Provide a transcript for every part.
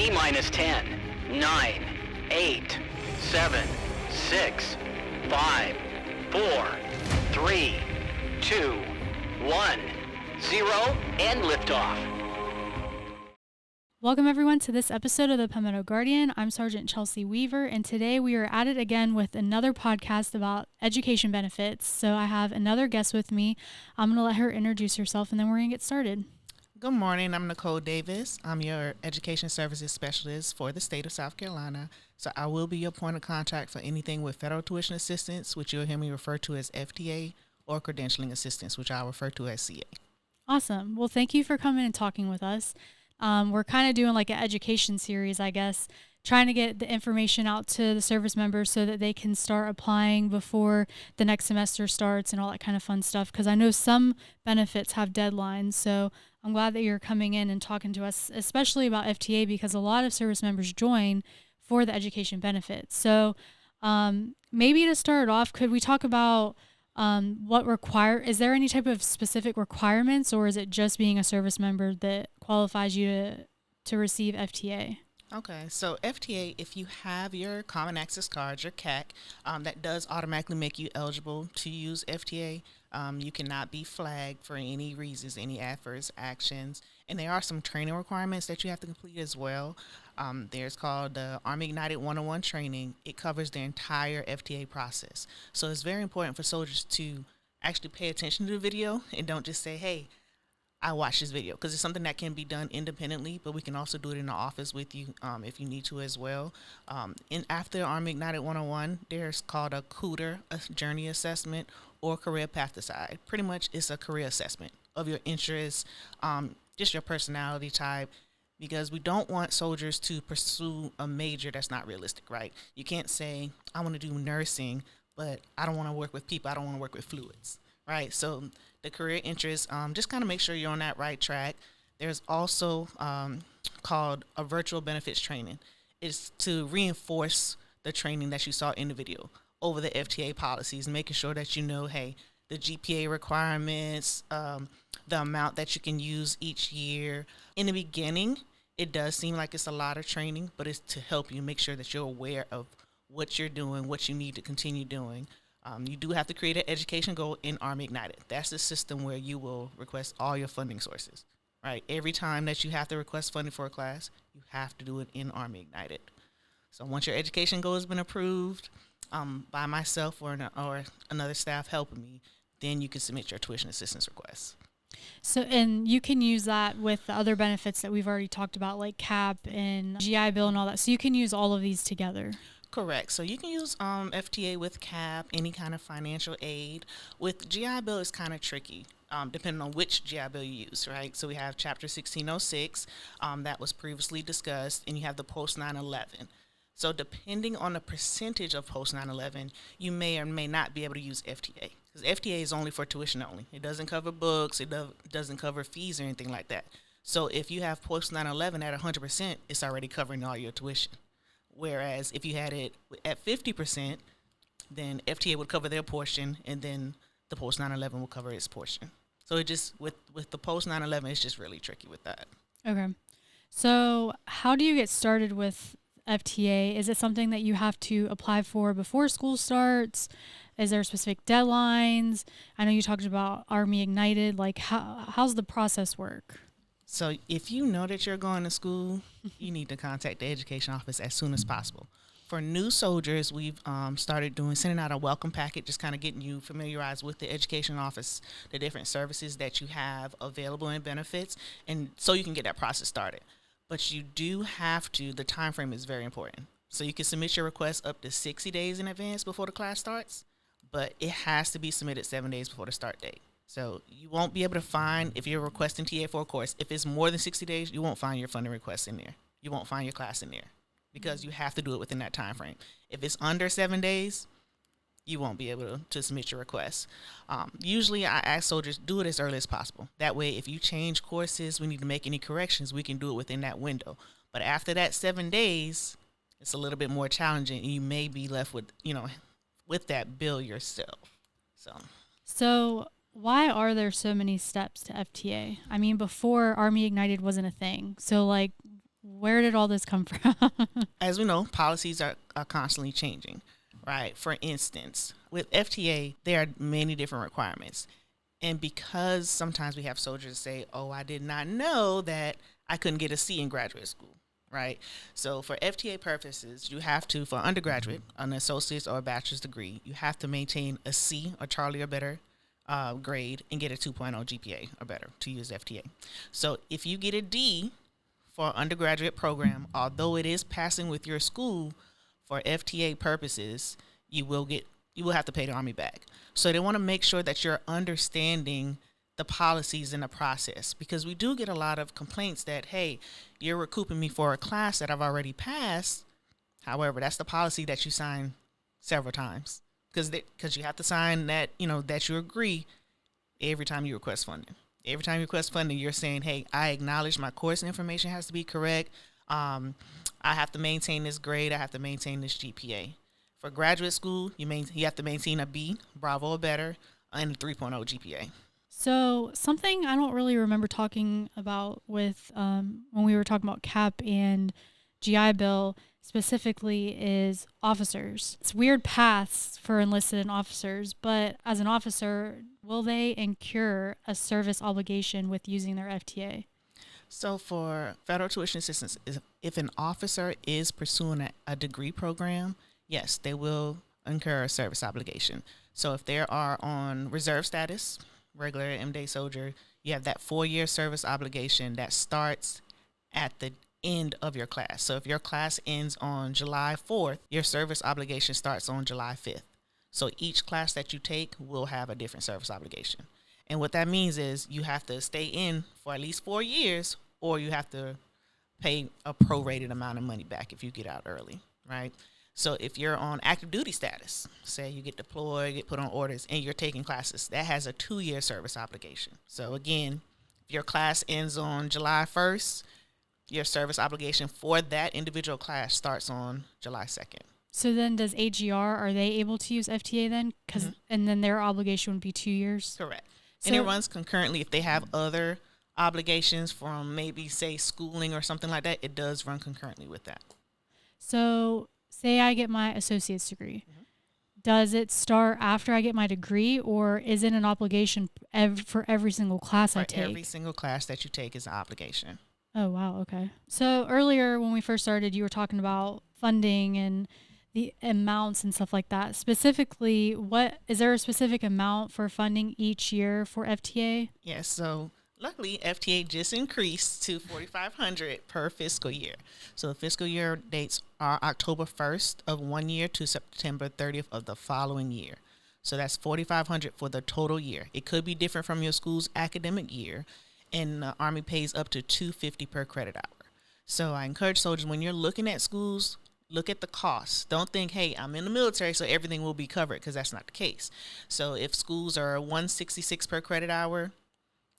T-minus 10, 9, 8, 7, 6, 5, 4, 3, 2, 1, 0, and liftoff. Welcome everyone to this episode of the Palmetto Guardian. I'm Sergeant Chelsea Weaver, and today we are at it again with another podcast about education benefits. So I have another guest with me. I'm going to let her introduce herself, and then we're going to get started. Good morning. I'm Nicole Davis. I'm your Education Services Specialist for the state of South Carolina. So I will be your point of contact for anything with federal tuition assistance, which you'll hear me refer to as FTA, or credentialing assistance, which I'll refer to as CA. Awesome. Well, thank you for coming and talking with us. We're kind of doing like an education series, I guess, trying to get the information out to the service members so that they can start applying before the next semester starts and all that kind of fun stuff. Because I know some benefits have deadlines. So I'm glad that you're coming in and talking to us, especially about FTA, because a lot of service members join for the education benefits. So maybe to start off, could we talk about is there any type of specific requirements, or is it just being a service member that qualifies you to receive FTA? Okay, so FTA, if you have your Common Access Card, your CAC, that does automatically make you eligible to use FTA. You cannot be flagged for any reasons, any adverse actions, and there are some training requirements that you have to complete as well. There's called the ArmyIgnited 101 training. It covers the entire FTA process. So it's very important for soldiers to actually pay attention to the video and don't just say, hey, I watched this video, because it's something that can be done independently, but we can also do it in the office with you if you need to as well. And after ArmyIgnited 101, there's called a CUDR, a journey assessment, or career path decide. Pretty much it's a career assessment of your interests, just your personality type, because we don't want soldiers to pursue a major that's not realistic, right? You can't say, I want to do nursing, but I don't want to work with people, I don't want to work with fluids, right? So the career interests, just kind of make sure you're on that right track. There's also called a virtual benefits training. It's to reinforce the training that you saw in the video over the FTA policies, making sure that you know, hey, the GPA requirements, the amount that you can use each year. In the beginning, it does seem like it's a lot of training, but it's to help you make sure that you're aware of what you're doing, what you need to continue doing. You do have to create an education goal in ArmyIgnited. That's the system where you will request all your funding sources, right? Every time that you have to request funding for a class, you have to do it in ArmyIgnited. So once your education goal has been approved by myself or another staff helping me, then you can submit your tuition assistance request. So, and you can use that with the other benefits that we've already talked about, like CAP and GI Bill and all that. So you can use all of these together. Correct. So you can use FTA with CAP, any kind of financial aid. With GI Bill, it's kind of tricky, depending on which GI Bill you use, right? So we have Chapter 1606 that was previously discussed, and you have the post 9/11. So depending on the percentage of post 9/11, you may or may not be able to use FTA. Because FTA is only for tuition only. It doesn't cover books. It doesn't cover fees or anything like that. So if you have post 9/11 at 100%, it's already covering all your tuition. Whereas if you had it at 50%, then FTA would cover their portion, and then the post 9/11 will cover its portion. So it just, with the post 9/11, it's just really tricky with that. Okay. So how do you get started with FTA? Is it something that you have to apply for before school starts? Is there specific deadlines? I know you talked about ArmyIgnited. Like, how's the process work? So if you know that you're going to school, you need to contact the education office as soon as possible. For new soldiers, we've started sending out a welcome packet, just kind of getting you familiarized with the education office, the different services that you have available in benefits, and so you can get that process started. But you do have to, the time frame is very important. So you can submit your request up to 60 days in advance before the class starts, but it has to be submitted 7 days before the start date. So you won't be able to find, if you're requesting TA for a course, if it's more than 60 days, you won't find your funding request in there. You won't find your class in there because you have to do it within that time frame. If it's under 7 days, you won't be able to submit your request. Usually I ask soldiers, do it as early as possible. That way, if you change courses, we need to make any corrections, we can do it within that window. But after that 7 days, it's a little bit more challenging, and you may be left with, with that bill yourself. So why are there so many steps to FTA? I mean, before ArmyIgnited wasn't a thing. So, Where did all this come from? As we know, policies are constantly changing, right? For instance, with FTA, there are many different requirements. And because sometimes we have soldiers say, oh, I did not know that I couldn't get a C in graduate school, right? So for FTA purposes, you have to, for undergraduate, an associate's or a bachelor's degree, you have to maintain a C or Charlie or better grade and get a 2.0 GPA or better to use FTA. So if you get a D for undergraduate program, although it is passing with your school, for FTA purposes, you will have to pay the Army back. So they want to make sure that you're understanding the policies in the process, because we do get a lot of complaints that, hey, you're recouping me for a class that I've already passed. However, that's the policy that you sign several times, because you have to sign that, that you agree every time you request funding. Every time you request funding, you're saying, hey, I acknowledge my course information has to be correct. I have to maintain this grade. I have to maintain this GPA. For graduate school, you have to maintain a B, Bravo or better, and a 3.0 GPA. So something I don't really remember talking about with when we were talking about CAP and GI Bill specifically is officers. It's weird paths for enlisted and officers, but as an officer, will they incur a service obligation with using their FTA? So for federal tuition assistance, if an officer is pursuing a degree program, yes, they will incur a service obligation. So if they are on reserve status, regular M-Day soldier, you have that 4-year service obligation that starts at the end of your class. So if your class ends on July 4th, your service obligation starts on July 5th. So each class that you take will have a different service obligation. And what that means is you have to stay in for at least 4 years, or you have to pay a prorated amount of money back if you get out early, right? So if you're on active duty status, say you get deployed, get put on orders, and you're taking classes, that has a 2-year service obligation. So again, if your class ends on July 1st, your service obligation for that individual class starts on July 2nd. So then does AGR, are they able to use FTA then? And then their obligation would be 2 years? Correct. And it runs concurrently. If they have other obligations from maybe, say, schooling or something like that, it does run concurrently with that. So say I get my associate's degree. Does it start after I get my degree, or is it an obligation for every single class I take? Every single class that you take is an obligation. Oh, wow. Okay. So earlier when we first started, you were talking about funding and the amounts and stuff like that. Specifically, is there a specific amount for funding each year for FTA? Yes. So luckily, FTA just increased to $4,500 per fiscal year. So the fiscal year dates are October 1st of one year to September 30th of the following year. So that's $4,500 for the total year. It could be different from your school's academic year, and the Army pays up to $250 per credit hour. So I encourage soldiers, when you're looking at schools, look at the costs. Don't think, hey, I'm in the military, so everything will be covered, because that's not the case. So if schools are $166 per credit hour,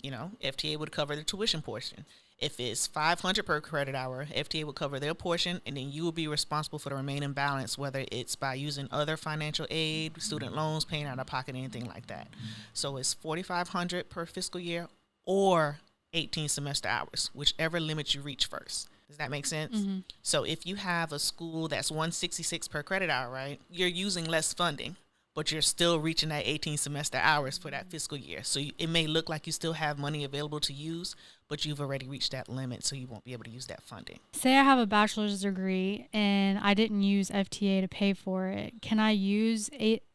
FTA would cover the tuition portion. If it's $500 per credit hour, FTA would cover their portion, and then you will be responsible for the remaining balance, whether it's by using other financial aid, student loans, paying out of pocket, anything like that. So it's $4,500 per fiscal year or 18 semester hours, whichever limit you reach first. Does that make sense? Mm-hmm. So if you have a school that's $166 per credit hour, right, you're using less funding, but you're still reaching that 18 semester hours for that fiscal year. So it may look like you still have money available to use, but you've already reached that limit, so you won't be able to use that funding. Say I have a bachelor's degree and I didn't use FTA to pay for it. Can I use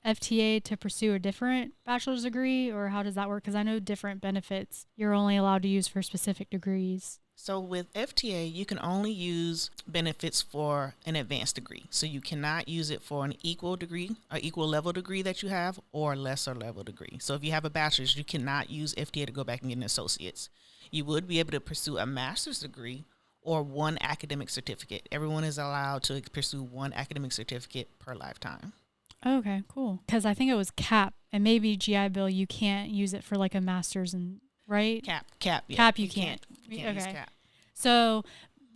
FTA to pursue a different bachelor's degree, or how does that work? Because I know different benefits you're only allowed to use for specific degrees. So with FTA, you can only use benefits for an advanced degree. So you cannot use it for an equal degree, or equal level degree that you have, or a lesser level degree. So if you have a bachelor's, you cannot use FTA to go back and get an associate's. You would be able to pursue a master's degree or one academic certificate. Everyone is allowed to pursue one academic certificate per lifetime. Okay, cool. Because I think it was CAP, and maybe GI Bill, you can't use it for like a master's, and right? CAP. Yeah. CAP, you can't. You can't use CAP. So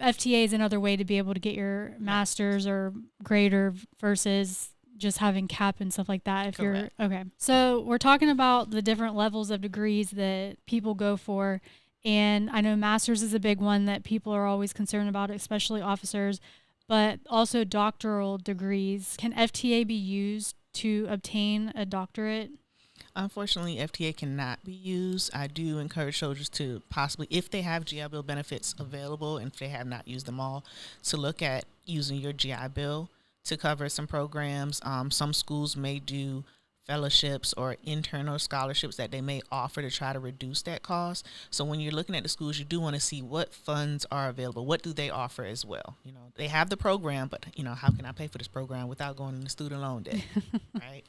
FTA is another way to be able to get your master's or greater versus just having CAP and stuff like that. Correct. Okay. So we're talking about the different levels of degrees that people go for. And I know master's is a big one that people are always concerned about, especially officers, but also doctoral degrees. Can FTA be used to obtain a doctorate? Unfortunately, FTA cannot be used. I do encourage soldiers to possibly, if they have GI Bill benefits available and if they have not used them all, to look at using your GI Bill to cover some programs. Some schools may do fellowships or internal scholarships that they may offer to try to reduce that cost. So when you're looking at the schools, you do want to see what funds are available. What do they offer as well? You know, they have the program, but you know, how can I pay for this program without going into student loan debt, right?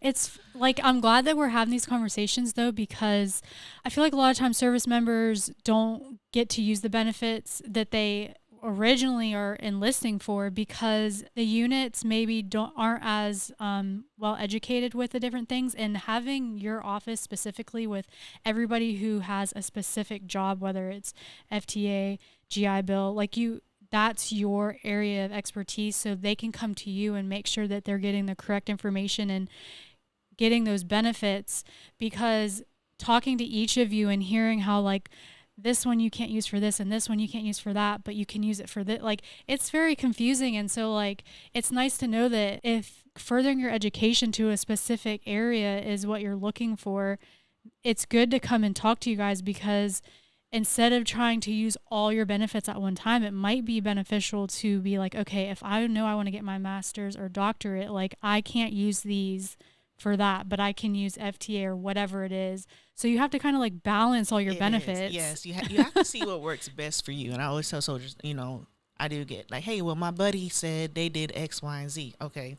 It's like, I'm glad that we're having these conversations though, because I feel like a lot of times service members don't get to use the benefits that they originally are enlisting for because the units maybe aren't as well educated with the different things. And having your office specifically with everybody who has a specific job, whether it's FTA, GI Bill, like that's your area of expertise, so they can come to you and make sure that they're getting the correct information and getting those benefits. Because talking to each of you and hearing how like this one you can't use for this and this one you can't use for that, but you can use it for that, like it's very confusing. And so like it's nice to know that if furthering your education to a specific area is what you're looking for, it's good to come and talk to you guys, because instead of trying to use all your benefits at one time, it might be beneficial to be like, okay, if I know I want to get my master's or doctorate, like I can't use these for that, but I can use FTA or whatever it is. So you have to kind of like balance all your benefits. Yes, you have to see what works best for you. And I always tell soldiers, you know, I do get like, hey, well, my buddy said they did X, Y, and Z. Okay,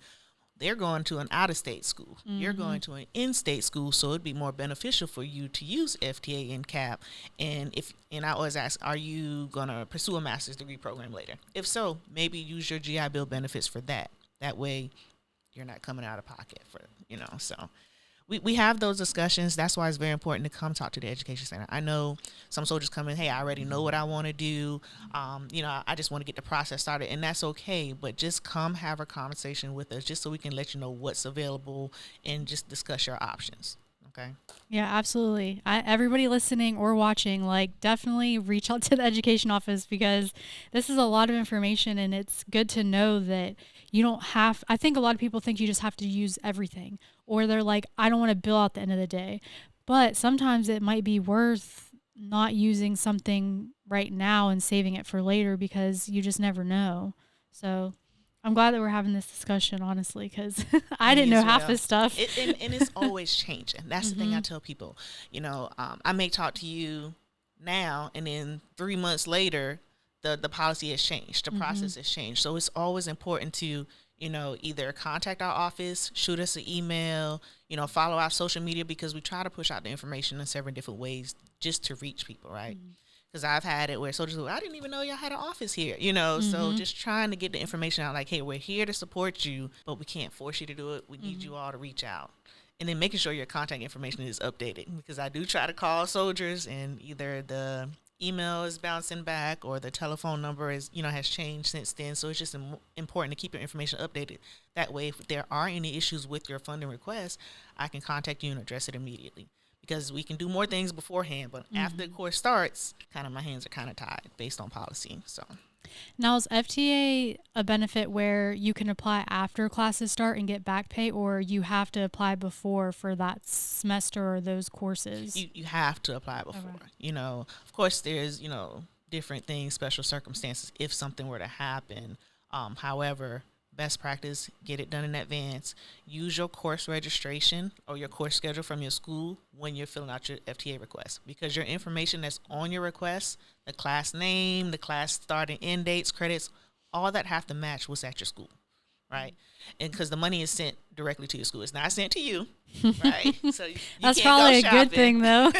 they're going to an out-of-state school. Mm-hmm. You're going to an in-state school, so it'd be more beneficial for you to use FTA and CAP. And I always ask, are you going to pursue a master's degree program later? If so, maybe use your GI Bill benefits for that. That way, you're not coming out of pocket for, you know. So we have those discussions. That's why it's very important to come talk to the education center. I know some soldiers come in, hey, I already know what I want to do. You know, I just want to get the process started, and that's okay. But just come have a conversation with us just so we can let you know what's available and just discuss your options. Okay. Yeah, absolutely. Everybody listening or watching, like definitely reach out to the education office, because this is a lot of information, and it's good to know that you don't have, I think a lot of people think you just have to use everything, or they're like, I don't want to bill at the end of the day. But sometimes it might be worth not using something right now and saving it for later, because you just never know. So I'm glad that we're having this discussion, honestly, because I didn't know half this stuff. And it's always changing. That's the thing I tell people. You know, I may talk to you now, and then 3 months later, the policy has changed. The process has changed. So it's always important to, you know, either contact our office, shoot us an email, you know, follow our social media, because we try to push out the information in several different ways just to reach people, right? Because I've had it where soldiers go, I didn't even know y'all had an office here, you know. So just trying to get the information out, like, hey, we're here to support you, but we can't force you to do it. We need you all to reach out. And then making sure your contact information is updated, because I do try to call soldiers, and either the email is bouncing back or the telephone number is, you know, has changed since then. So it's just important to keep your information updated. That way, if there are any issues with your funding request, I can contact you and address it immediately. Because we can do more things beforehand, but after the course starts, kind of my hands are kind of tied based on policy. So now, is FTA a benefit where you can apply after classes start and get back pay, or you have to apply before for that semester or those courses? You have to apply before. Okay. You know, of course, there's, you know, different things, special circumstances if something were to happen. However, best practice, get it done in advance. Use your course registration or your course schedule from your school when you're filling out your FTA request, because your information that's on your request, the class name, the class start and end dates, credits, all that have to match what's at your school, right? And because the money is sent directly to your school, it's not sent to you, right? So you that's can't probably go a good thing, though.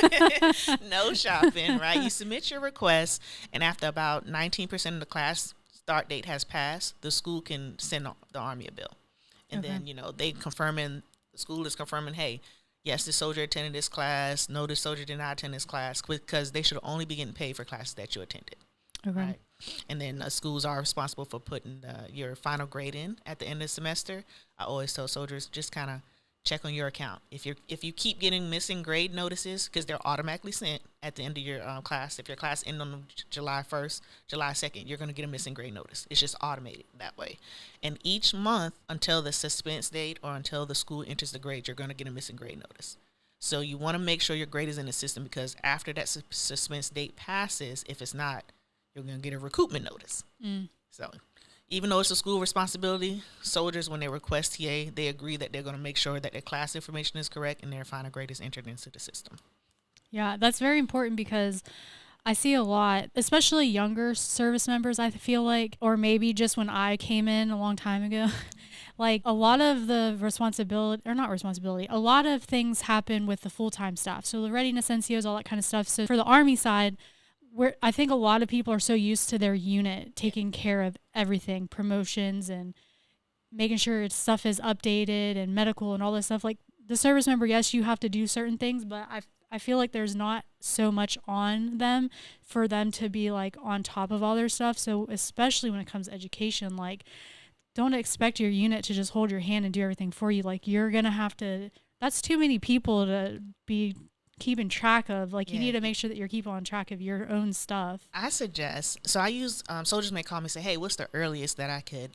No shopping, right? You submit your request, and after about 19% of the class start date has passed, the school can send the Army a bill. And then, you know, the school is confirming, hey, yes, this soldier attended this class. No, this soldier did not attend this class, because they should only be getting paid for classes that you attended. Okay. Right? And then schools are responsible for putting your final grade in at the end of the semester. I always tell soldiers, just kind of check on your account. If you keep getting missing grade notices, because they're automatically sent at the end of your class. If your class ends on July 1st, July 2nd, you're going to get a missing grade notice. It's just automated that way. And each month until the suspense date or until the school enters the grade, you're going to get a missing grade notice. So you want to make sure your grade is in the system, because after that suspense date passes, if it's not, you're going to get a recoupment notice. So even though it's a school responsibility, soldiers, when they request TA, they agree that they're going to make sure that their class information is correct and their final grade is entered into the system. Yeah, that's very important, because I see a lot, especially younger service members, I feel like, or maybe just when I came in a long time ago, like a lot of the a lot of things happen with the full-time staff. So the readiness NCOs, all that kind of stuff. So for the Army side, I think a lot of people are so used to their unit taking care of everything, promotions and making sure stuff is updated and medical and all this stuff. Like the service member, yes, you have to do certain things, but I feel like there's not so much on them for them to be like on top of all their stuff. So especially when it comes to education, like don't expect your unit to just hold your hand and do everything for you. Like you're going to have to, that's too many people to be keeping track of. Like you need to make sure that you're keeping on track of your own stuff. I use soldiers may call me and say, hey, what's the earliest that I could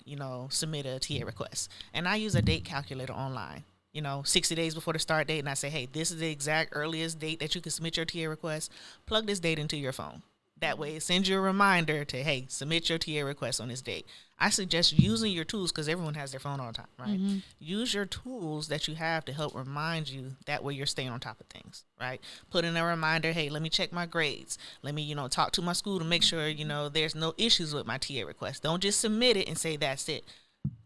submit a TA request? And I use a date calculator online, 60 days before the start date, and I say, hey, this is the exact earliest date that you can submit your TA request. Plug this date into your phone. That way it sends you a reminder to, hey, submit your TA request on this date. I suggest using your tools, because everyone has their phone all the time, right? Mm-hmm. Use your tools that you have to help remind you. That way you're staying on top of things, right? Put in a reminder, hey, let me check my grades. Let me, talk to my school to make sure, there's no issues with my TA request. Don't just submit it and say that's it.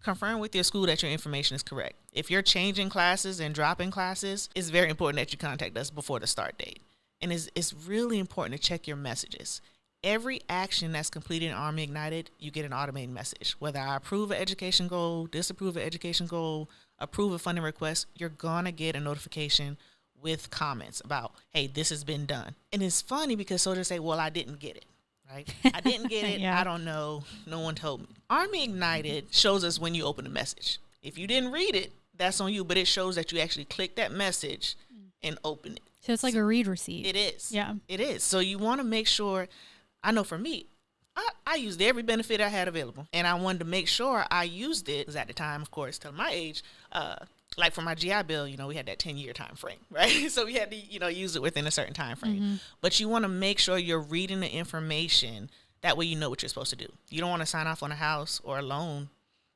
Confirm with your school that your information is correct. If you're changing classes and dropping classes, it's very important that you contact us before the start date. And it's really important to check your messages. Every action that's completed in Army Ignited, you get an automated message. Whether I approve an education goal, disapprove an education goal, approve a funding request, you're going to get a notification with comments about, hey, this has been done. And it's funny because soldiers say, well, I didn't get it, right? I didn't get it. Yeah. I don't know. No one told me. Army Ignited shows us when you open the message. If you didn't read it, that's on you, but it shows that you actually clicked that message and opened it. So it's like a read receipt. It is. Yeah. It is. So you want to make sure, I know for me, I used every benefit I had available, and I wanted to make sure I used it, because at the time, of course, telling my age, like for my GI Bill, we had that 10-year time frame, right? So we had to, use it within a certain time frame. Mm-hmm. But you want to make sure you're reading the information. That way you know what you're supposed to do. You don't want to sign off on a house or a loan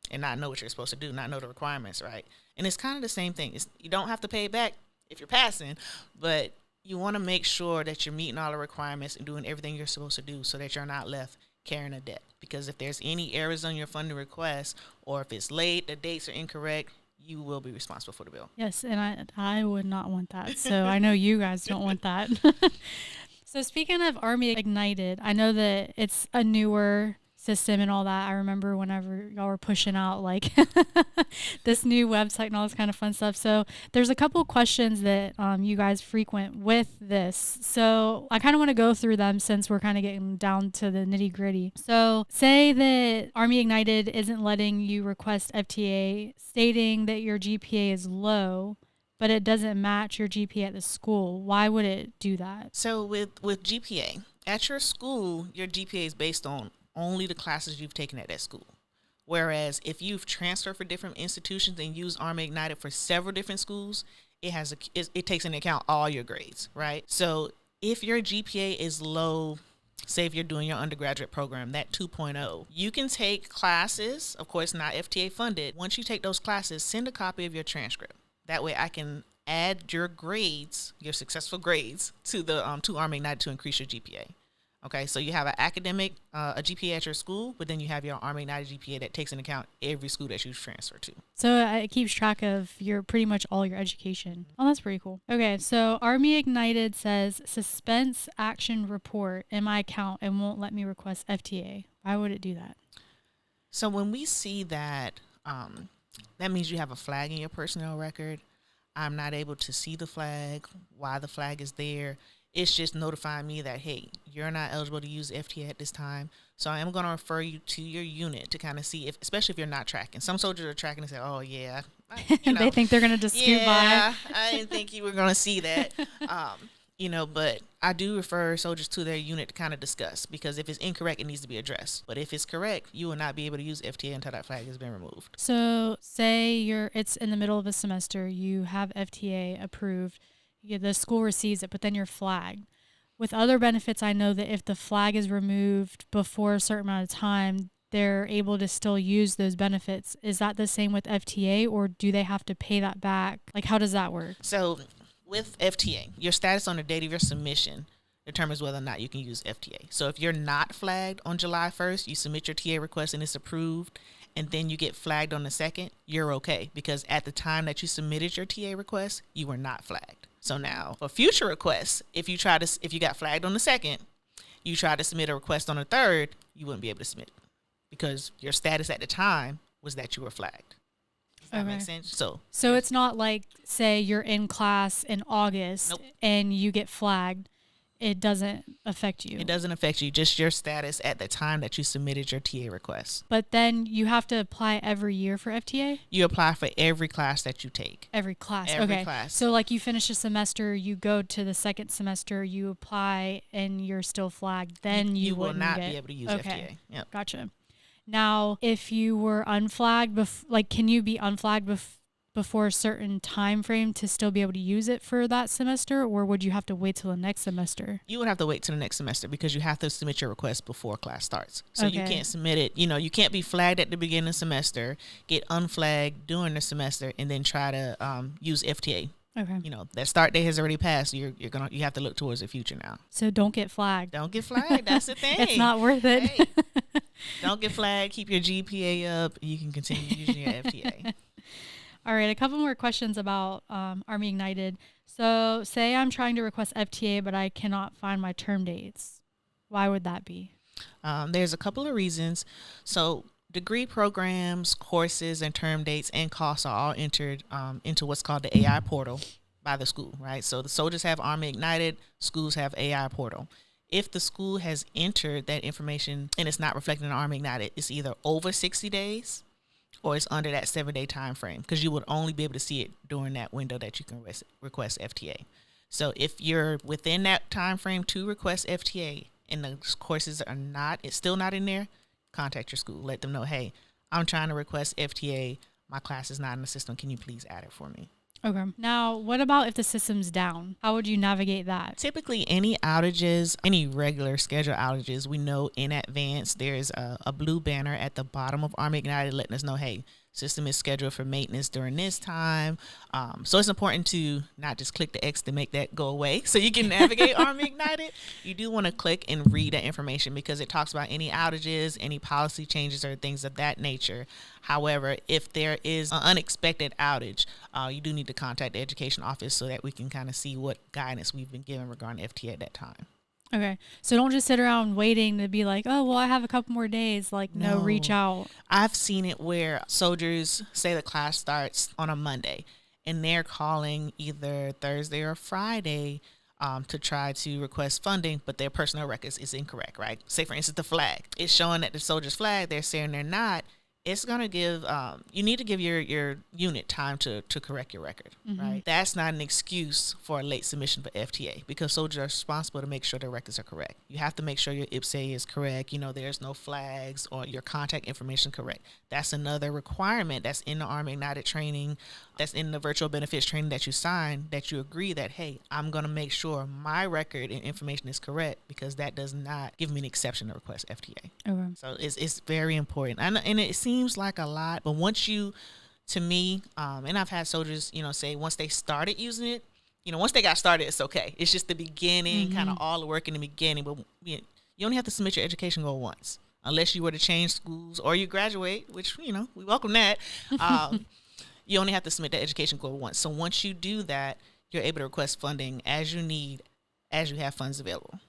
and not know what you're supposed to do, not know the requirements, right? And it's kind of the same thing. You don't have to pay it back if you're passing, but you want to make sure that you're meeting all the requirements and doing everything you're supposed to do so that you're not left carrying a debt. Because if there's any errors on your funding request, or if it's late, the dates are incorrect, you will be responsible for the bill. Yes, and I would not want that. So I know you guys don't want that. So speaking of Army Ignited, I know that it's a newer system and all that. I remember whenever y'all were pushing out like this new website and all this kind of fun stuff. So there's a couple questions that you guys frequent with this. So I kind of want to go through them since we're kind of getting down to the nitty gritty. So say that Army Ignited isn't letting you request FTA, stating that your GPA is low, but it doesn't match your GPA at the school. Why would it do that? So with GPA, at your school, your GPA is based on only the classes you've taken at that school. Whereas if you've transferred for different institutions and used Army Ignited for several different schools, it takes into account all your grades, right? So if your GPA is low, say if you're doing your undergraduate program, that 2.0, you can take classes, of course not FTA funded. Once you take those classes, send a copy of your transcript. That way I can add your grades, your successful grades, to the to Army Ignited to increase your GPA. Okay, so you have an academic, a GPA at your school, but then you have your Army Ignited GPA that takes into account every school that you transfer to. So it keeps track of your pretty much all your education. Oh, that's pretty cool. Okay, so Army Ignited says suspense action report in my account and won't let me request FTA. Why would it do that? So when we see that, that means you have a flag in your personnel record. I'm not able to see the flag, why the flag is there. It's just notifying me that, hey, you're not eligible to use FTA at this time. So I am going to refer you to your unit to kind of see if, especially if you're not tracking. Some soldiers are tracking and say, oh, yeah. They think they're going to just scoot by. I didn't think you were going to see that. But I do refer soldiers to their unit to kind of discuss, because if it's incorrect, it needs to be addressed. But if it's correct, you will not be able to use FTA until that flag has been removed. So say it's in the middle of a semester, you have FTA approved, the school receives it, but then you're flagged. With other benefits, I know that if the flag is removed before a certain amount of time, they're able to still use those benefits. Is that the same with FTA, or do they have to pay that back? Like, how does that work? So with FTA, your status on the date of your submission determines whether or not you can use FTA. So if you're not flagged on July 1st, you submit your TA request and it's approved, and then you get flagged on the 2nd, you're okay, because at the time that you submitted your TA request, you were not flagged. So now for future requests, if you got flagged on the 2nd, you try to submit a request on the 3rd, you wouldn't be able to submit it, because your status at the time was that you were flagged. Does that make sense? So it's not like, say you're in class in August and you get flagged. It doesn't affect you. It doesn't affect you, just your status at the time that you submitted your TA request. But then you have to apply every year for FTA? You apply for every class that you take. Every class. Every class. So like you finish a semester, you go to the second semester, you apply, and you're still flagged. Then you will not be able to use FTA. Yep. Gotcha. Now, if you were unflagged, can you be unflagged before a certain time frame to still be able to use it for that semester, or would you have to wait till the next semester? You would have to wait till the next semester, because you have to submit your request before class starts. So you can't submit it, you can't be flagged at the beginning of the semester, get unflagged during the semester, and then try to use FTA. Okay. That start date has already passed. You have to look towards the future now. So don't get flagged. Don't get flagged. That's the thing. It's not worth it. Hey, don't get flagged. Keep your GPA up. You can continue using your FTA. All right, a couple more questions about Army Ignited. So say I'm trying to request FTA, but I cannot find my term dates. Why would that be? There's a couple of reasons. So degree programs, courses, and term dates and costs are all entered into what's called the AI portal by the school, right? So the soldiers have Army Ignited, schools have AI portal. If the school has entered that information and it's not reflected in Army Ignited, it's either over 60 days or it's under that 7-day time frame, because you would only be able to see it during that window that you can request FTA. So if you're within that time frame to request FTA and the courses it's still not in there, contact your school. Let them know, hey, I'm trying to request FTA. My class is not in the system. Can you please add it for me? Okay. Now, what about if the system's down? How would you navigate that? Typically, any outages, any regular schedule outages, we know in advance. There's a blue banner at the bottom of Army Ignited letting us know, hey, system is scheduled for maintenance during this time. So it's important to not just click the X to make that go away so you can navigate Army Ignited. You do want to click and read that information, because it talks about any outages, any policy changes, or things of that nature. However, if there is an unexpected outage, you do need to contact the education office so that we can kind of see what guidance we've been given regarding FTA at that time. Okay. So don't just sit around waiting to be like, oh, well, I have a couple more days. No, reach out. I've seen it where soldiers say the class starts on a Monday and they're calling either Thursday or Friday to try to request funding, but their personnel records is incorrect, right? Say, for instance, the flag. It's showing that the soldier's flag. They're saying they're not. It's going to give, you need to give your unit time to correct your record, right? That's not an excuse for a late submission for FTA, because soldiers are responsible to make sure their records are correct. You have to make sure your IPSA is correct. There's no flags or your contact information correct. That's another requirement that's in the Army Ignited training, that's in the virtual benefits training that you sign, that you agree that, hey, I'm going to make sure my record and information is correct, because that does not give me an exception to request FTA. Okay. So it's very important. And it seems like a lot, but once you, to me, and I've had soldiers, say once they started using it, once they got started, it's okay. It's just the beginning, kind of all the work in the beginning. But you only have to submit your education goal once, unless you were to change schools or you graduate, which, we welcome that. You only have to submit the education goal once. So once you do that, you're able to request funding as you need, as you have funds available,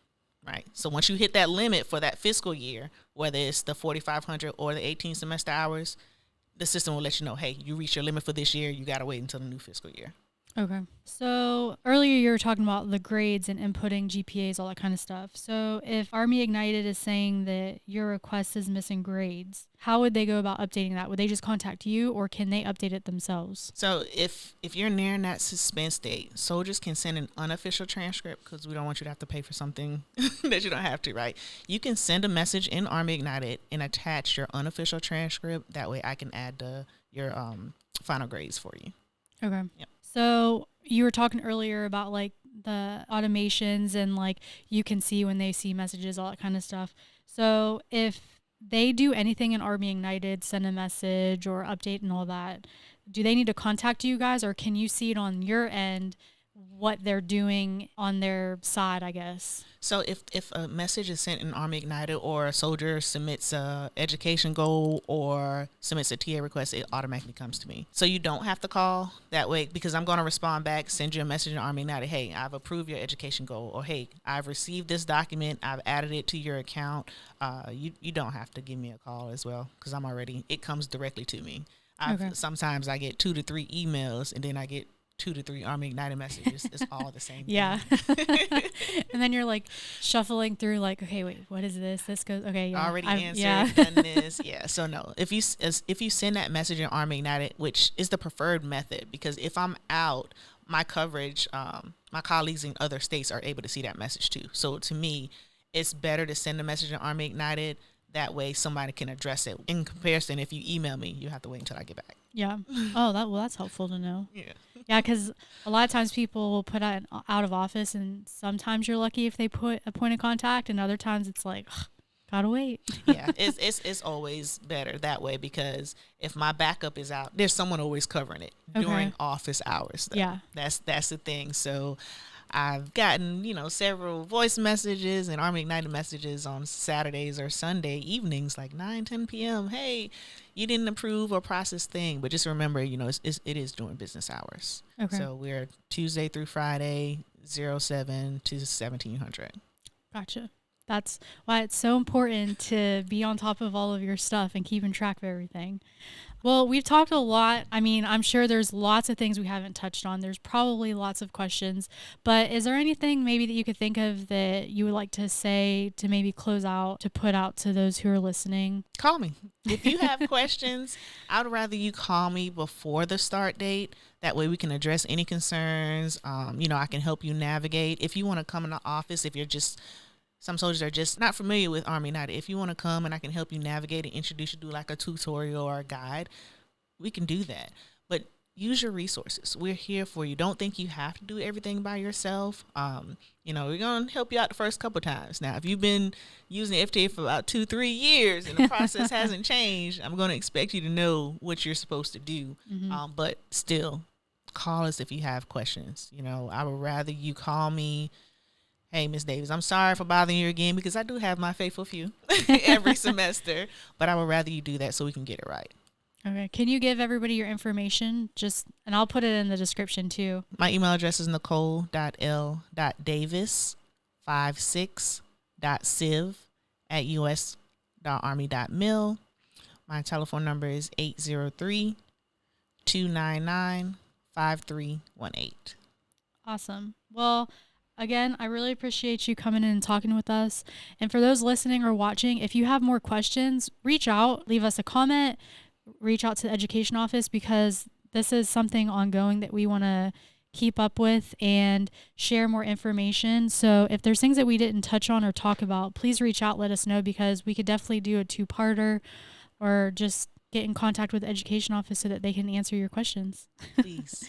right? So once you hit that limit for that fiscal year, whether it's the 4,500 or the 18 semester hours, the system will let you know, hey, you reached your limit for this year. You got to wait until the new fiscal year. Okay. So earlier you were talking about the grades and inputting GPAs, all that kind of stuff. So if Army Ignited is saying that your request is missing grades, how would they go about updating that? Would they just contact you, or can they update it themselves? So if you're nearing that suspense date, soldiers can send an unofficial transcript, because we don't want you to have to pay for something that you don't have to, right? You can send a message in Army Ignited and attach your unofficial transcript. That way I can add your final grades for you. Okay. Yep. So you were talking earlier about like the automations and like you can see when they see messages, all that kind of stuff. So if they do anything in Army Ignited, send a message or update and all that, do they need to contact you guys, or can you see it on your end what they're doing on their side, I guess? So if a message is sent in Army Ignited, or a soldier submits a education goal or submits a TA request, it automatically comes to me. So you don't have to call that way, because I'm going to respond back, send you a message in Army Ignited. Hey, I've approved your education goal, or hey, I've received this document, I've added it to your account. You don't have to give me a call as well, because it comes directly to me. Okay. Sometimes I get 2 to 3 emails, and then I get 2 to 3 Army Ignited messages. It's all the same Yeah. thing. And then you're like shuffling through like, okay, wait, what is this? This goes, okay. Yeah. Already answered, Yeah. done this. Yeah. So no, if you send that message in Army Ignited, which is the preferred method, because if I'm out, my coverage, my colleagues in other states are able to see that message too. So to me, it's better to send a message in Army Ignited. That way somebody can address it. In comparison, if you email me, you have to wait until I get back. Yeah. Oh, that's helpful to know. Yeah. Yeah, because a lot of times people will put out of office, and sometimes you're lucky if they put a point of contact, and other times it's like, ugh, gotta wait. Yeah, it's always better that way, because if my backup is out, there's someone always covering it during office hours, though. Yeah. That's the thing. So I've gotten, several voice messages and Army Ignited messages on Saturdays or Sunday evenings, like 9-10 p.m. Hey, you didn't approve or process thing. But just remember, it is during business hours. Okay. So we're Tuesday through Friday, 07 to 1700. Gotcha. That's why it's so important to be on top of all of your stuff and keeping track of everything. Well, we've talked a lot. I mean, I'm sure there's lots of things we haven't touched on. There's probably lots of questions, but is there anything maybe that you could think of that you would like to say to maybe close out, to put out to those who are listening? Call me. If you have questions, I would rather you call me before the start date. That way we can address any concerns. I can help you navigate. If you want to come in the office, some soldiers are just not familiar with Army Ignited. If you want to come and I can help you navigate and introduce you to like a tutorial or a guide, we can do that. But use your resources. We're here for you. Don't think you have to do everything by yourself. We're going to help you out the first couple times. Now, if you've been using FTA for about 2-3 years and the process hasn't changed, I'm going to expect you to know what you're supposed to do. Mm-hmm. But still, call us if you have questions. I would rather you call me. Hey, Ms. Davis, I'm sorry for bothering you again, because I do have my faithful few every semester, but I would rather you do that so we can get it right. Okay. Can you give everybody your information? And I'll put it in the description too. My email address is nicole.l.davis56.civ@us.army.mil. My telephone number is 803-299-5318. Awesome. Well, again, I really appreciate you coming in and talking with us. And for those listening or watching, if you have more questions, reach out, leave us a comment, reach out to the education office, because this is something ongoing that we want to keep up with and share more information. So if there's things that we didn't touch on or talk about, please reach out, let us know, because we could definitely do a 2-parter, or just get in contact with the education office so that they can answer your questions. Please.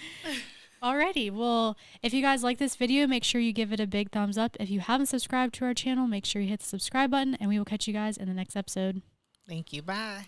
Alrighty, well, if you guys like this video, make sure you give it a big thumbs up. If you haven't subscribed to our channel, make sure you hit the subscribe button, and we will catch you guys in the next episode. Thank you. Bye.